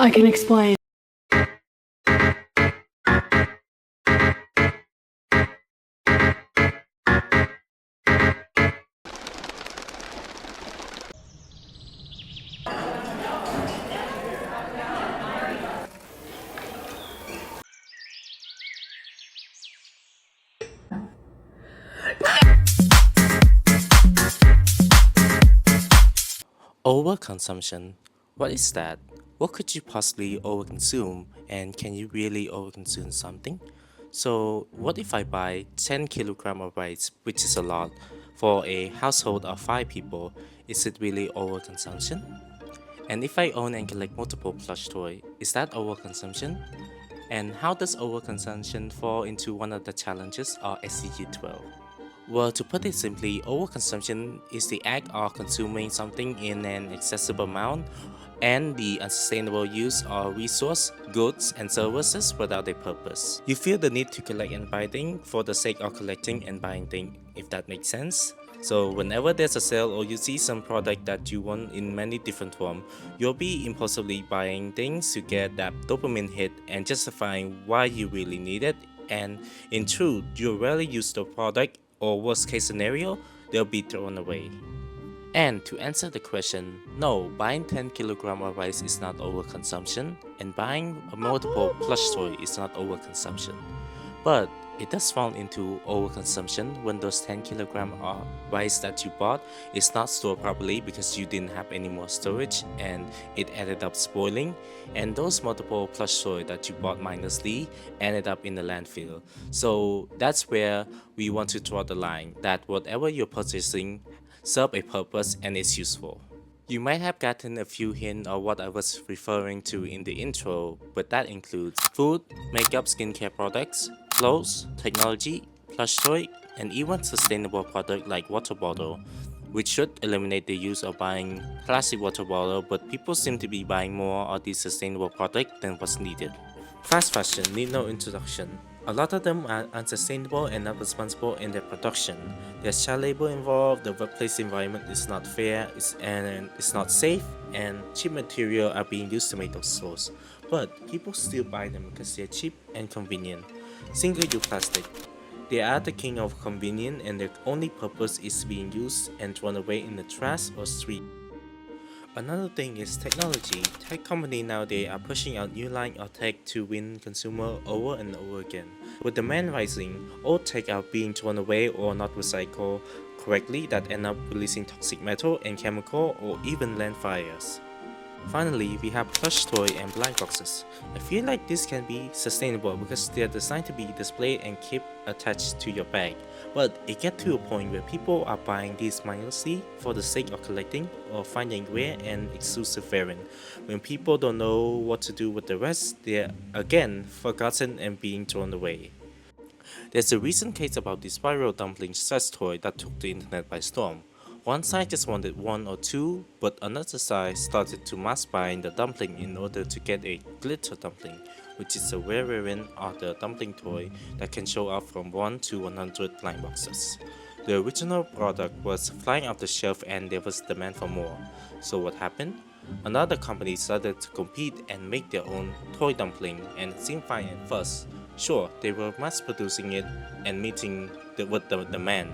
I can explain. Overconsumption. What is that? What could you possibly overconsume? And can you really overconsume something? So, what if I buy 10 kilogram of rice, which is a lot, for a household of 5 people? Is it really overconsumption? And if I own and collect multiple plush toys, is that overconsumption? And how does overconsumption fall into one of the challenges of SDG 12? Well, to put it simply, overconsumption is the act of consuming something in an excessive amount and the unsustainable use of resource, goods, and services without a purpose. You feel the need to collect and buy things for the sake of collecting and buying things, if that makes sense. So whenever there's a sale or you see some product that you want in many different forms, you'll be impulsively buying things to get that dopamine hit and justifying why you really need it. And in truth, you'll rarely use the product, or worst case scenario, they'll be thrown away. And to answer the question, no, buying 10 kilogram of rice is not overconsumption, and buying a multiple plush toy is not overconsumption. But it does fall into overconsumption when those 10 kilogram of rice that you bought is not stored properly because you didn't have any more storage and it ended up spoiling, and those multiple plush toy that you bought mindlessly ended up in the landfill. So that's where we want to draw the line that whatever you're purchasing serve a purpose and is useful. You might have gotten a few hints of what I was referring to in the intro, but that includes food, makeup, skincare products, clothes, technology, plush toy, and even sustainable products like water bottle, which should eliminate the use of buying plastic water bottle, but people seem to be buying more of these sustainable products than what's needed. Fast fashion need no introduction. A lot of them are unsustainable and not responsible in their production. There's child labor involved, the workplace environment is not fair, and it's not safe, and cheap material are being used to make those clothes. But people still buy them because they're cheap and convenient. Single-use plastic. They are the king of convenience, and their only purpose is being used and thrown away in the trash or street. Another thing is technology. Tech companies nowadays are pushing out new line of tech to win consumer over and over again. With demand rising, old tech are being thrown away or not recycled correctly that end up releasing toxic metal and chemical or even land fires. Finally, we have plush toy and blind boxes. I feel like this can be sustainable because they are designed to be displayed and kept attached to your bag. But it gets to a point where people are buying these mindlessly for the sake of collecting or finding rare and exclusive variant. When people don't know what to do with the rest, they're again forgotten and being thrown away. There's a recent case about the spiral dumpling sex toy that took the internet by storm. One side just wanted one or two, but another side started to mass buying the dumpling in order to get a glitter dumpling, which is a rare variant of the dumpling toy that can show up from 1 to 100 blind boxes. The original product was flying off the shelf and there was demand for more. So what happened? Another company started to compete and make their own toy dumpling, and it seemed fine at first. Sure, they were mass producing it and meeting with the demand,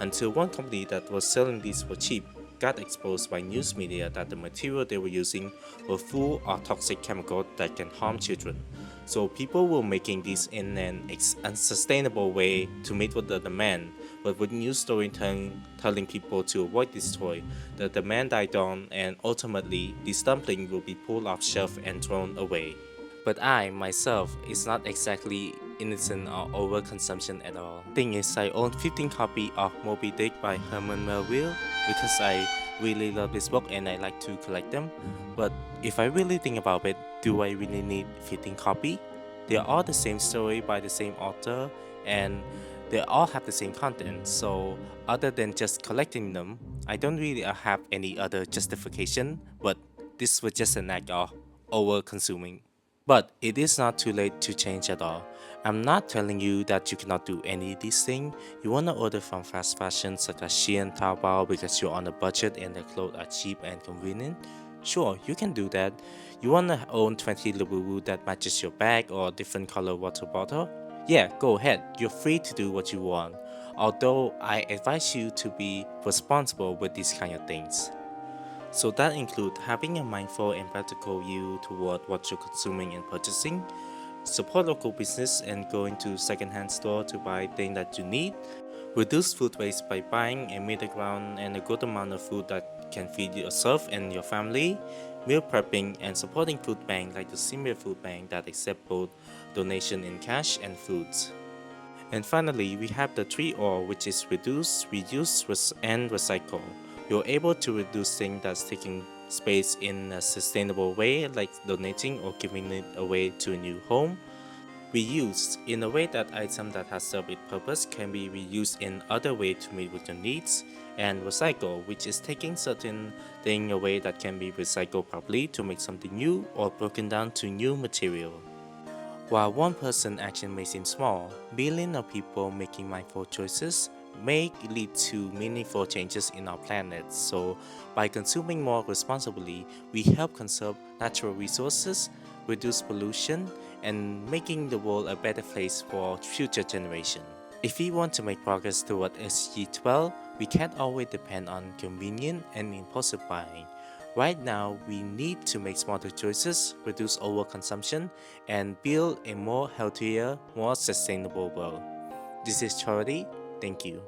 until one company that was selling these for cheap got exposed by news media that the material they were using were full of toxic chemicals that can harm children. So people were making these in an unsustainable way to meet with the demand, but with news storytelling telling people to avoid this toy, the demand died down and ultimately this dumpling will be pulled off shelf and thrown away. But I, myself, is not exactly innocent of overconsumption at all. Thing is, I own 15 copies of Moby Dick by Herman Melville because I really love this book and I like to collect them. But if I really think about it, do I really need 15 copies? They are all the same story by the same author and they all have the same content. So other than just collecting them, I don't really have any other justification, but this was just an act of over-consuming. But it is not too late to change at all. I'm not telling you that you cannot do any of these things. You wanna order from fast fashion such as Shein, Taobao because you're on a budget and the clothes are cheap and convenient. Sure, you can do that. You wanna own 20 Labubu that matches your bag or different color water bottle? Yeah, go ahead. You're free to do what you want. Although I advise you to be responsible with these kind of things. So that include having a mindful and practical view toward what you're consuming and purchasing, support local business and going to secondhand store to buy things that you need, reduce food waste by buying a middle ground and a good amount of food that can feed yourself and your family, meal prepping and supporting food bank like the senior food bank that accept both donation in cash and foods. And finally, we have the 3R, which is reduce, reuse, and recycle. You're able to reduce things that's taking space in a sustainable way, like donating or giving it away to a new home. Reuse, in a way that item that has served its purpose can be reused in other way to meet with your needs. And recycle, which is taking certain thing away that can be recycled properly to make something new or broken down to new material. While one person action may seem small, billions of people making mindful choices may lead to meaningful changes in our planet. So, by consuming more responsibly, we help conserve natural resources, reduce pollution, and making the world a better place for future generations. If we want to make progress toward SDG 12, we can't always depend on convenient and impulsive buying. Right now, we need to make smarter choices, reduce overconsumption, and build a more healthier, more sustainable world. This is Chhorady. Thank you.